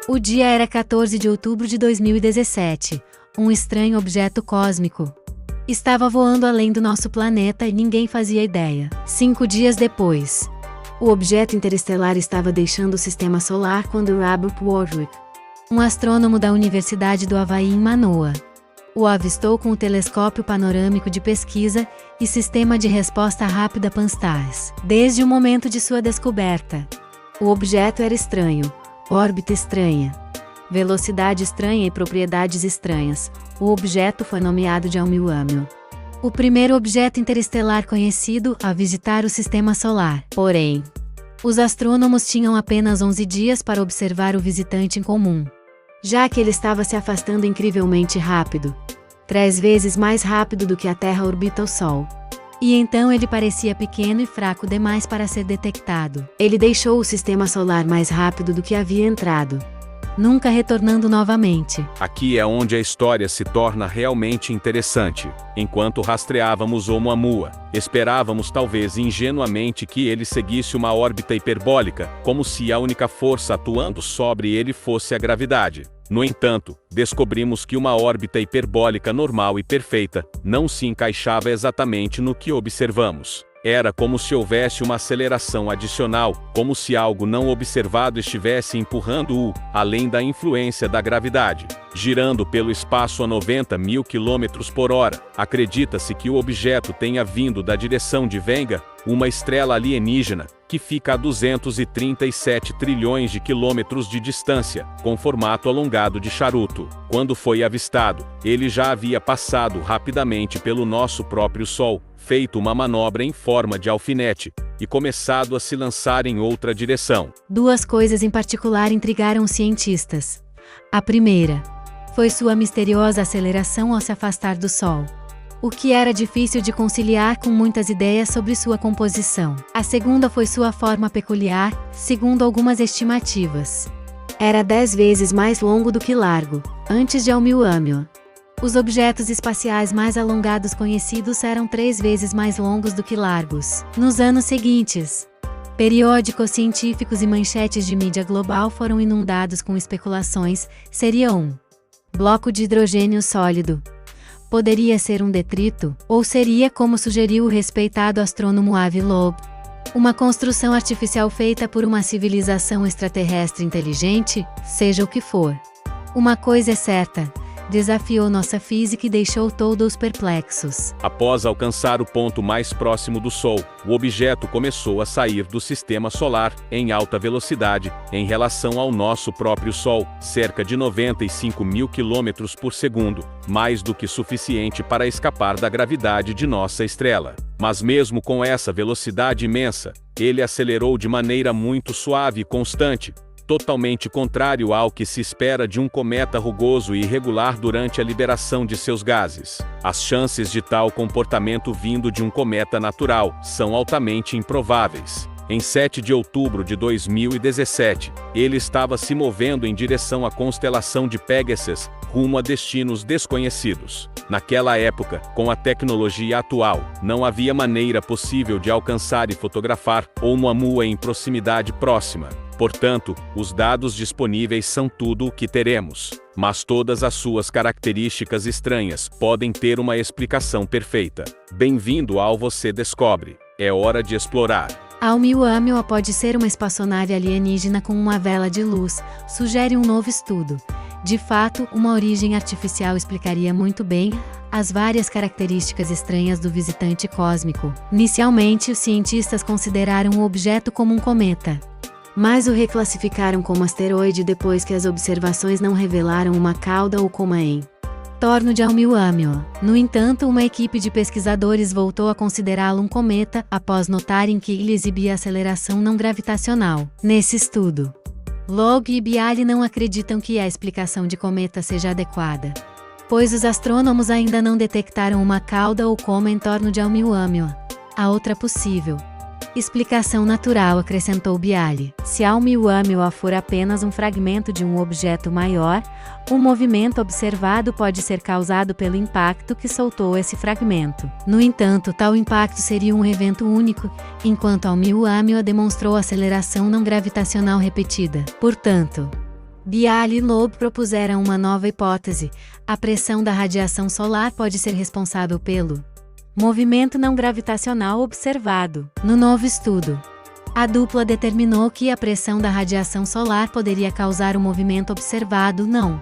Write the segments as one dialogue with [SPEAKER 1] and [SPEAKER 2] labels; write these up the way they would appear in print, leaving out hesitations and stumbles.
[SPEAKER 1] O dia era 14 de outubro de 2017. Um estranho objeto cósmico estava voando além do nosso planeta e ninguém fazia ideia. 5 dias depois, o objeto interestelar estava deixando o sistema solar quando Robert Warwick, um astrônomo da Universidade do Havaí em Manoa, o avistou com o telescópio panorâmico de pesquisa e sistema de resposta rápida PanSTARRS. Desde o momento de sua descoberta, o objeto era estranho, órbita estranha, velocidade estranha e propriedades estranhas. O objeto foi nomeado de Oumuamua, o primeiro objeto interestelar conhecido a visitar o sistema solar. Porém, os astrônomos tinham apenas 11 dias para observar o visitante em comum, já que ele estava se afastando incrivelmente rápido, 3 vezes mais rápido do que a Terra orbita o Sol. E então ele parecia pequeno e fraco demais para ser detectado. Ele deixou o sistema solar mais rápido do que havia entrado, nunca retornando novamente.
[SPEAKER 2] Aqui é onde a história se torna realmente interessante. Enquanto rastreávamos Oumuamua, esperávamos talvez ingenuamente que ele seguisse uma órbita hiperbólica, como se a única força atuando sobre ele fosse a gravidade. No entanto, descobrimos que uma órbita hiperbólica normal e perfeita não se encaixava exatamente no que observamos. Era como se houvesse uma aceleração adicional, como se algo não observado estivesse empurrando-o, além da influência da gravidade. Girando pelo espaço a 90.000 km/h, acredita-se que o objeto tenha vindo da direção de Vega, uma estrela alienígena, que fica a 237 trilhões de quilômetros de distância, com formato alongado de charuto. Quando foi avistado, ele já havia passado rapidamente pelo nosso próprio Sol, feito uma manobra em forma de alfinete, e começado a se lançar em outra direção.
[SPEAKER 1] 2 coisas em particular intrigaram os cientistas. A primeira foi sua misteriosa aceleração ao se afastar do Sol, o que era difícil de conciliar com muitas ideias sobre sua composição. A segunda foi sua forma peculiar, segundo algumas estimativas. Era 10 vezes mais longo do que largo, antes de Oumuamua. Os objetos espaciais mais alongados conhecidos eram 3 vezes mais longos do que largos. Nos anos seguintes, periódicos científicos e manchetes de mídia global foram inundados com especulações. Seria um bloco de hidrogênio sólido? Poderia ser um detrito? Ou seria, como sugeriu o respeitado astrônomo Avi Loeb, uma construção artificial feita por uma civilização extraterrestre inteligente? Seja o que for, uma coisa é certa: desafiou nossa física e deixou todos perplexos.
[SPEAKER 2] Após alcançar o ponto mais próximo do Sol, o objeto começou a sair do sistema solar, em alta velocidade, em relação ao nosso próprio Sol, cerca de 95.000 km/s, mais do que suficiente para escapar da gravidade de nossa estrela. Mas mesmo com essa velocidade imensa, ele acelerou de maneira muito suave e constante, totalmente contrário ao que se espera de um cometa rugoso e irregular durante a liberação de seus gases. As chances de tal comportamento vindo de um cometa natural são altamente improváveis. Em 7 de outubro de 2017, ele estava se movendo em direção à constelação de Pegasus, rumo a destinos desconhecidos. Naquela época, com a tecnologia atual, não havia maneira possível de alcançar e fotografar Oumuamua em proximidade próxima. Portanto, os dados disponíveis são tudo o que teremos. Mas todas as suas características estranhas podem ter uma explicação perfeita. Bem-vindo ao Você Descobre. É hora de explorar.
[SPEAKER 1] A Oumuamua pode ser uma espaçonave alienígena com uma vela de luz, sugere um novo estudo. De fato, uma origem artificial explicaria muito bem as várias características estranhas do visitante cósmico. Inicialmente, os cientistas consideraram o objeto como um cometa, mas o reclassificaram como asteroide depois que as observações não revelaram uma cauda ou coma em torno de Oumuamua. No entanto, uma equipe de pesquisadores voltou a considerá-lo um cometa após notarem que ele exibia aceleração não gravitacional. Nesse estudo, Loeb e Bialy não acreditam que a explicação de cometa seja adequada, pois os astrônomos ainda não detectaram uma cauda ou coma em torno de Oumuamua. A outra possível explicação natural, acrescentou Bialy. Se a Oumuamua for apenas um fragmento de um objeto maior, o movimento observado pode ser causado pelo impacto que soltou esse fragmento. No entanto, tal impacto seria um evento único, enquanto a Oumuamua demonstrou aceleração não gravitacional repetida. Portanto, Bialy e Loeb propuseram uma nova hipótese. A pressão da radiação solar pode ser responsável pelo movimento não gravitacional observado. No novo estudo, a dupla determinou que a pressão da radiação solar poderia causar o movimento observado não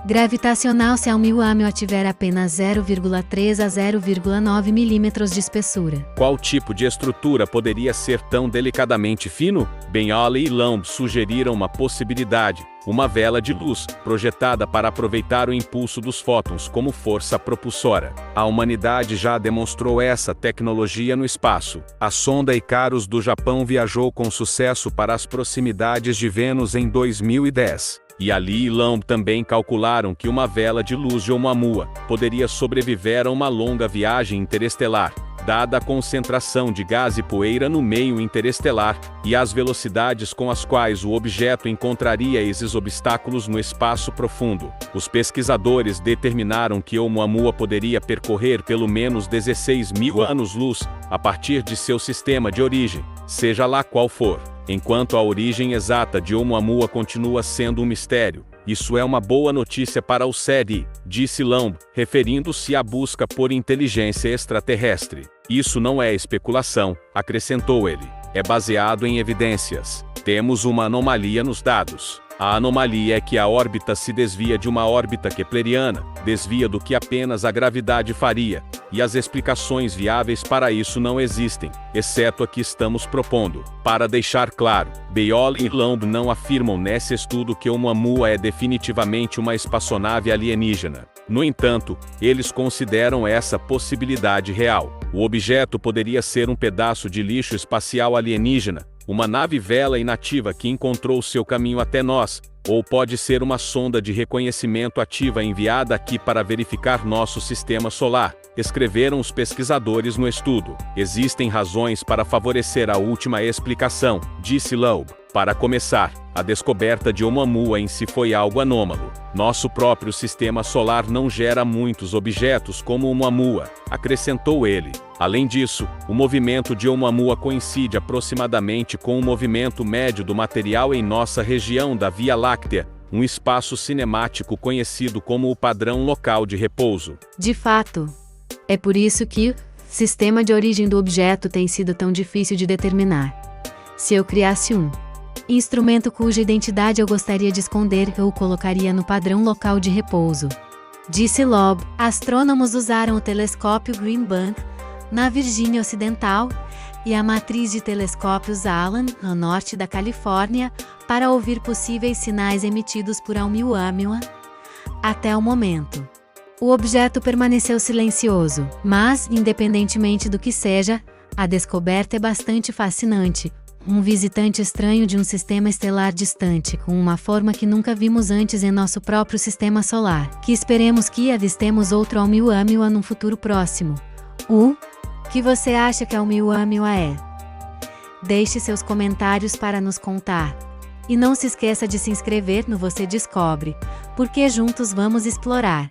[SPEAKER 1] gravitacional se a Oumuamua tiver apenas 0,3 a 0,9 milímetros de espessura.
[SPEAKER 2] Qual tipo de estrutura poderia ser tão delicadamente fino? Bialy e Loeb sugeriram uma possibilidade: uma vela de luz, projetada para aproveitar o impulso dos fótons como força propulsora. A humanidade já demonstrou essa tecnologia no espaço. A sonda Icarus do Japão viajou com sucesso para as proximidades de Vênus em 2010. Bialy e Loeb também calcularam que uma vela de luz de Oumuamua poderia sobreviver a uma longa viagem interestelar, dada a concentração de gás e poeira no meio interestelar, e as velocidades com as quais o objeto encontraria esses obstáculos no espaço profundo. Os pesquisadores determinaram que Oumuamua poderia percorrer pelo menos 16 mil anos-luz a partir de seu sistema de origem, seja lá qual for. Enquanto a origem exata de Oumuamua continua sendo um mistério, isso é uma boa notícia para o SETI, disse Loeb, referindo-se à busca por inteligência extraterrestre. Isso não é especulação, acrescentou ele. É baseado em evidências. Temos uma anomalia nos dados. A anomalia é que a órbita se desvia de uma órbita kepleriana, desvia do que apenas a gravidade faria, e as explicações viáveis para isso não existem, exceto a que estamos propondo. Para deixar claro, Bialy e Loeb não afirmam nesse estudo que Oumuamua é definitivamente uma espaçonave alienígena. No entanto, eles consideram essa possibilidade real. O objeto poderia ser um pedaço de lixo espacial alienígena, uma nave-vela inativa que encontrou seu caminho até nós, ou pode ser uma sonda de reconhecimento ativa enviada aqui para verificar nosso sistema solar, escreveram os pesquisadores no estudo. Existem razões para favorecer a última explicação, disse Loeb. Para começar, a descoberta de Oumuamua em si foi algo anômalo. Nosso próprio sistema solar não gera muitos objetos como Oumuamua, acrescentou ele. Além disso, o movimento de Oumuamua coincide aproximadamente com o movimento médio do material em nossa região da Via Láctea, um espaço cinemático conhecido como o padrão local de repouso.
[SPEAKER 1] De fato, é por isso que o sistema de origem do objeto tem sido tão difícil de determinar. Se eu criasse um instrumento cuja identidade eu gostaria de esconder, eu o colocaria no padrão local de repouso, disse Loeb. Astrônomos usaram o telescópio Green Bank, na Virgínia Ocidental, e a matriz de telescópios Allen, no norte da Califórnia, para ouvir possíveis sinais emitidos por Oumuamua. Até o momento, o objeto permaneceu silencioso, mas, independentemente do que seja, a descoberta é bastante fascinante. Um visitante estranho de um sistema estelar distante, com uma forma que nunca vimos antes em nosso próprio sistema solar, que esperemos que avistemos outro Oumuamua num futuro próximo. O que você acha que a Oumuamua é? Deixe seus comentários para nos contar. E não se esqueça de se inscrever no Você Descobre, porque juntos vamos explorar.